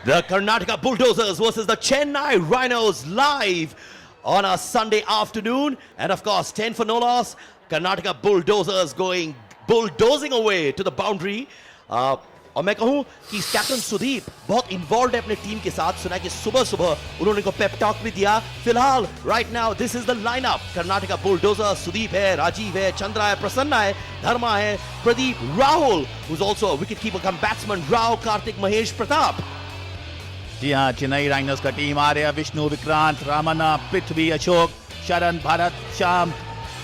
The Karnataka Bulldozers versus the Chennai Rhinos live on a Sunday afternoon. And of course, 10 for no loss. Karnataka Bulldozers going bulldozing away to the boundary. और मैं कहूं कि captain Sudeep बहुत involve है अपने team के साथ. सुना कि सुबह सुबह उन्होंने को पेप टॉक भी दिया. फिलहाल right now this is the lineup. Karnataka bulldozer Sudeep है, राजीव है, चंद्रा है, प्रसन्ना है, धर्मा है, Pradeep, Rahul who is also wicket keeper cum batsman, Rao, Karthik, Mahesh, Pratap. जी हाँ, चेन्नई राइनोस का टीम आर्या, विष्णु, विक्रांत, रामन्ना, पृथ्वी, अशोक, शरण, भारत, श्याम,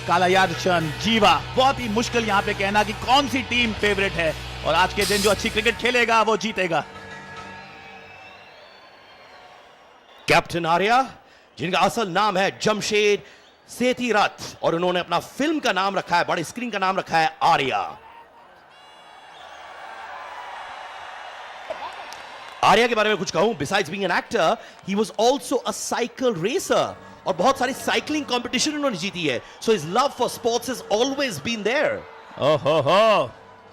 कालायादर्शन, जीवा. बहुत ही मुश्किल यहाँ पे कहना कि कौन सी टीम फेवरेट है, और आज के दिन जो अच्छी क्रिकेट खेलेगा वो जीतेगा. कैप्टन आर्या, जिनका असल नाम है जमशेद सेठीरथ, और उन्होंने अपना फिल्म का नाम रखा है, बड़ी स्क्रीन का नाम रखा है आर्या. आर्या के बारे में कुछ कहूं, besides being an actor, he was also a cycle racer, और बहुत सारी साइकिलिंग कंपटीशन उन्होंने जीती है. So his love for sports has always been there. ओहो हो,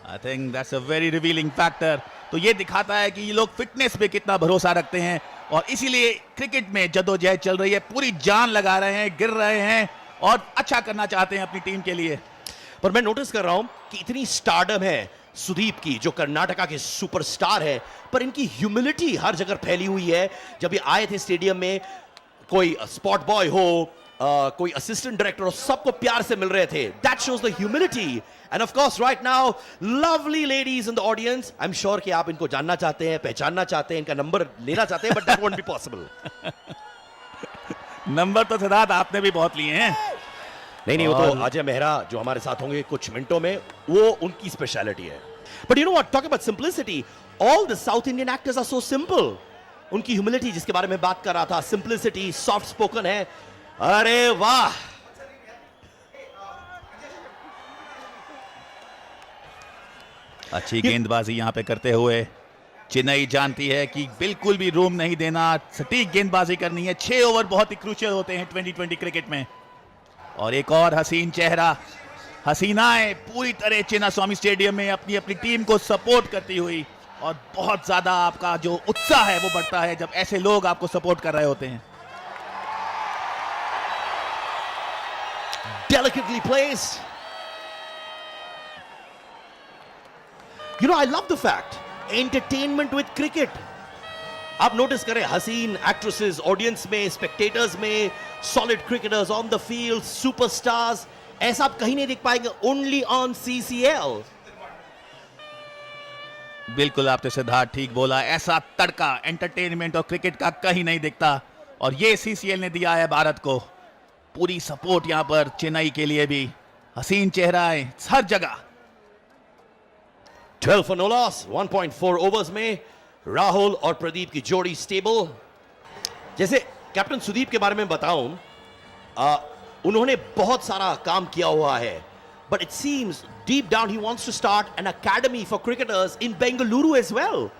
I think that's a very revealing factor. तो ये दिखाता है कि ये लोग फिटनेस पे कितना भरोसा रखते हैं, और इसीलिए क्रिकेट में जद्दोजहद चल रही है, पूरी जान लगा रहे हैं, गिर रहे हैं और अच्छा करना चाहते हैं अपनी टीम के लिए. पर मैं नोटिस कर रहा हूं कि इतनी स्टारडम है सुदीप की, जो कर्नाटका के सुपरस्टार है, पर इनकी ह्यूमिलिटी हर जगह फैली हुई है. जब ये आए थे स्टेडियम में, कोई स्पॉट बॉय हो, कोई असिस्टेंट डायरेक्टर हो, सबको प्यार से मिल रहे थे. That shows the humility. End of course right now lovely ladies in the audience. I am sure कि आप इनको जानना चाहते हैं, पहचानना चाहते हैं, इनका नंबर लेना चाहते हैं, but that won't be possible. Number तो सिद्धार्थ आपने भी बहुत लिए हैं. नहीं, वो तो अजय मेहरा जो हमारे साथ होंगे कुछ मिनटों में, वो उनकी स्पेशलिटी है. But you know what, talk about simplicity, all the south Indian actors are so simple. उनकी ह्यूमिलिटी जिसके बारे में बात कर रहा था, सिंप्लिसिटी, सॉफ्ट स्पोकन है. अरे वाह. अच्छी गेंदबाजी यहां पे करते हुए चेन्नई जानती है कि बिल्कुल भी रूम नहीं देना, सटीक गेंदबाजी करनी है. 6 ओवर बहुत ही क्रूशियल होते हैं 2020 क्रिकेट में. और एक और हसीन चेहरा, हसीनाएं पूरी तरह चिन्नास्वामी स्टेडियम में अपनी अपनी टीम को सपोर्ट करती हुई, और बहुत ज्यादा आपका जो उत्साह है वो बढ़ता है जब ऐसे लोग आपको सपोर्ट कर रहे होते हैं. Delicately placed. You know, I love the fact, entertainment with cricket. आप नोटिस करें, हसीन एक्ट्रेसेस ऑडियंस में, स्पेक्टेटर्स में, solid cricketers on the field, superstars, ऐसा आप कहीं नहीं देख पाएंगे, ओनली ऑन CCL. बिल्कुल आपने सिद्धार्थ ठीक बोला. ऐसा तड़का एंटरटेनमेंट और क्रिकेट का कहीं नहीं दिखता, और ये CCL ने दिया है भारत को. पूरी सपोर्ट यहां पर चेन्नई के लिए भी. हसीन चेहराएं हर जगह. 12 for no loss, 1.4 ओवर्स में राहुल और प्रदीप की जोड़ी स्टेबल. जैसे कैप्टन सुदीप के बारे में बताऊं, उन्होंने बहुत सारा काम किया हुआ है, but it seems deep down he wants to start an academy for cricketers in Bengaluru as well.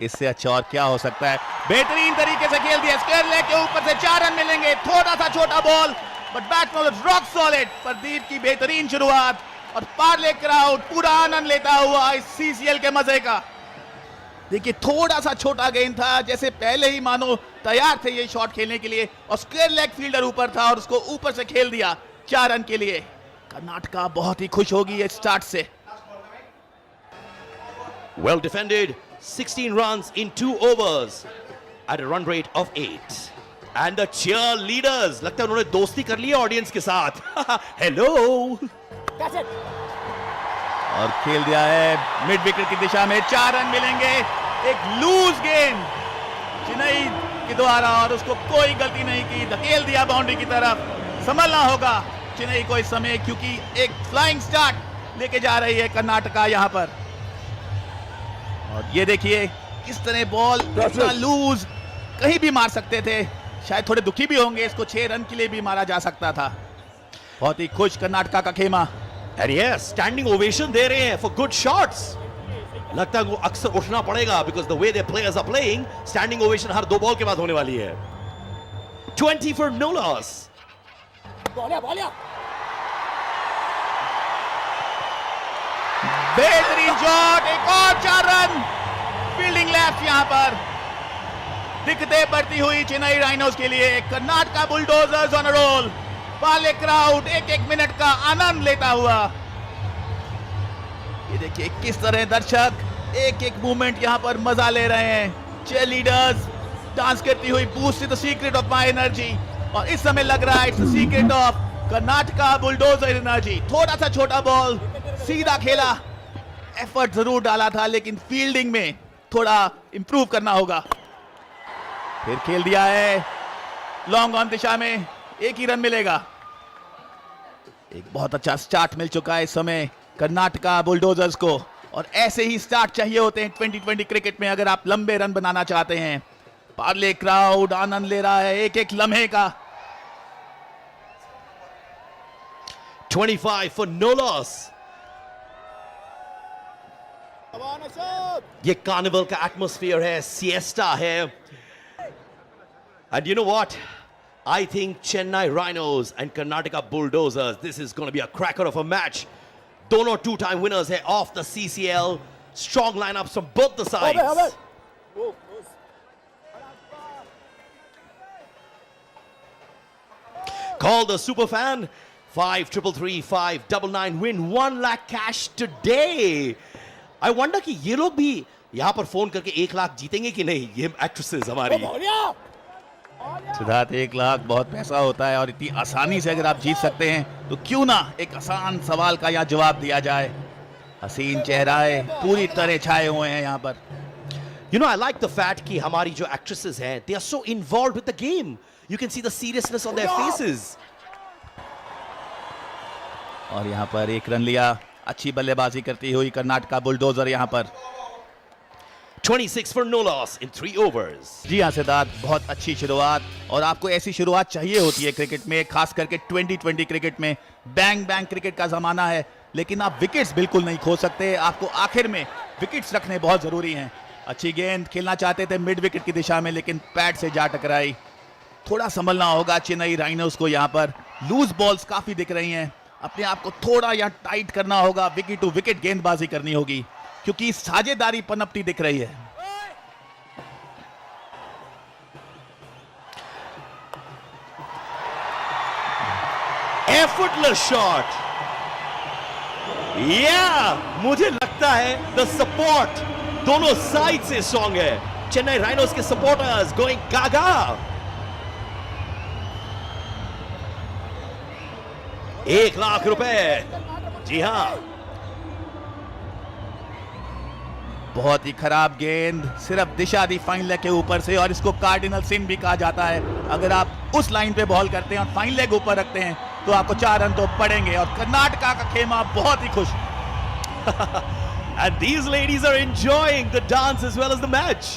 इससे अच्छा और क्या हो सकता है. बेहतरीन तरीके से खेल दिया, स्क्वायर लेग के ऊपर से 4 रन मिलेंगे. थोड़ा सा छोटा ball, but batsman rock solid. Pradeep की बेहतरीन शुरुआत, और पार्ले क्राउड पूरा आनंद लेता हुआ इस CCL के मजे का. देखिए, थोड़ा सा छोटा गेंद था, जैसे पहले ही मानो तैयार थे ये शॉट खेलने के लिए, और स्क्वायर लेग फील्डर ऊपर था और उसको ऊपर से खेल दिया 4 रन के लिए. कर्नाटका बहुत ही खुश होगी इस स्टार्ट से. Well defended, 16 runs in 2 overs at a run rate of 8. And the cheerleaders, लगता है उन्होंने दोस्ती कर ली है ऑडियंस के साथ. Hello. और खेल दिया है मिड विकेट की दिशा में. 4 रन मिलेंगे. एक लूज गेंद चेन्नई के द्वारा, और उसको कोई गलती नहीं की, धकेल दिया बाउंड्री की तरफ. संभलना होगा चेन्नई को इस समय, क्योंकि एक फ्लाइंग स्टार्ट लेके जा रही है कर्नाटका यहां पर. और ये देखिए किस तरह बॉल इतना लूज, कहीं भी मार सकते थे. शायद थोड़े दुखी भी होंगे, इसको 6 रन के लिए भी मारा जा सकता था. बहुत ही खुश कर्नाटका का खेमा. And yes, standing ovation दे रहे हैं for good shots. लगता है वो अक्सर उठना पड़ेगा, because the way their players are playing, standing ovation her 2 ball के बाद होने वाली है. 20 for no loss. बेहतरीन शॉट, एक और 4 रन. फील्डिंग स्टार्स यहां पर दिखते पड़ती हुई चेन्नई राइनोज के लिए। Karnataka Bulldozers on a roll. पाले क्राउड एक एक मिनट का आनंद लेता हुआ। ये देखिए किस तरह दर्शक एक एक मूवमेंट यहां पर मजा ले रहे हैं। चीयर लीडर्स डांस करती हुई boost the secret of my energy. और इस समय लग रहा है it's the secret of Karnataka bulldozer energy. थोड़ा सा छोटा बॉल सीधा खेला, एफर्ट जरूर डाला था लेकिन फील्डिंग में थोड़ा इंप्रूव करना होगा। फिर खेल दिया है लॉन्ग ऑन दिशा में, एक ही रन मिलेगा। एक बहुत अच्छा स्टार्ट मिल चुका है इस समय कर्नाटका बुलडोजर्स को, और ऐसे ही स्टार्ट चाहिए होते हैं 2020 क्रिकेट में अगर आप लंबे रन बनाना चाहते हैं। पार्ले क्राउड आनंद ले रहा है एक एक लम्हे का। 25 for no loss. ये कार्निवल का एटमॉस्फेयर है, सिएस्टा है। And you know what? I think Chennai Rhinos and Karnataka Bulldozers, this is going to be a cracker of a match. Dono two-time winners here off the CCL. Strong lineups from both the sides. Call the superfan. 5333599 win 1 lakh cash today. I wonder कि ये लोग भी यहाँ पर phone करके 1 लाख जीतेंगे कि नहीं, ये एक्ट्रेसेस हमारी। सिद्धार्थ 1 लाख बहुत पैसा होता है और इतनी आसानी से अगर आप जीत सकते हैं तो क्यों ना एक आसान सवाल का यहाँ जवाब दिया जाए। हसीन चेहरे पूरी तरह छाए हुए हैं यहाँ पर। You know, I like the fact कि हमारी जो actresses हैं, they are so involved with the game. You can see the seriousness on their faces. और यहाँ पर 1 रन लिया, अच्छी बल्लेबाजी करती हुई कर्नाटका बुलडोजर यहाँ पर। 26 for no loss in 3 overs. जी हाँ सिद्धार्थ, बहुत अच्छी शुरुआत, और आपको ऐसी शुरुआत चाहिए होती है क्रिकेट में, खास करके 2020 क्रिकेट में। बैंग बैंग क्रिकेट का जमाना है, लेकिन आप विकेट्स बिल्कुल नहीं खो सकते। आपको आखिर में विकेट्स रखने बहुत जरूरी हैं। अच्छी गेंद खेलना चाहते थे मिड विकेट की दिशा में, लेकिन पैड से जा टकराई। थोड़ा संभलना होगा चेन्नई राइनोस को। यहाँ पर लूज बॉल्स काफी दिख रही हैं, अपने आप को थोड़ा यहाँ टाइट करना होगा। विकेट टू विकेट गेंदबाजी करनी होगी क्योंकि साझेदारी पनपती दिख रही है। Effortless shot. Yeah, मुझे लगता है the support दोनों साइड से स्ट्रॉन्ग है। चेन्नई राइनोस के सपोर्टर्स गोइंग गागा। 1 लाख रुपए, जी हाँ। बहुत ही खराब गेंद, सिर्फ दिशा दी फाइन लेग के ऊपर से, और इसको कार्डिनल सिन भी कहा जाता है। अगर आप उस लाइन पे बॉल करते हैं और फाइन लेग ऊपर रखते हैं तो आपको 4 रन तो पड़ेंगे। और कर्नाटका का खेमा बहुत ही खुश। And these ladies are enjoying the dance as well as the match.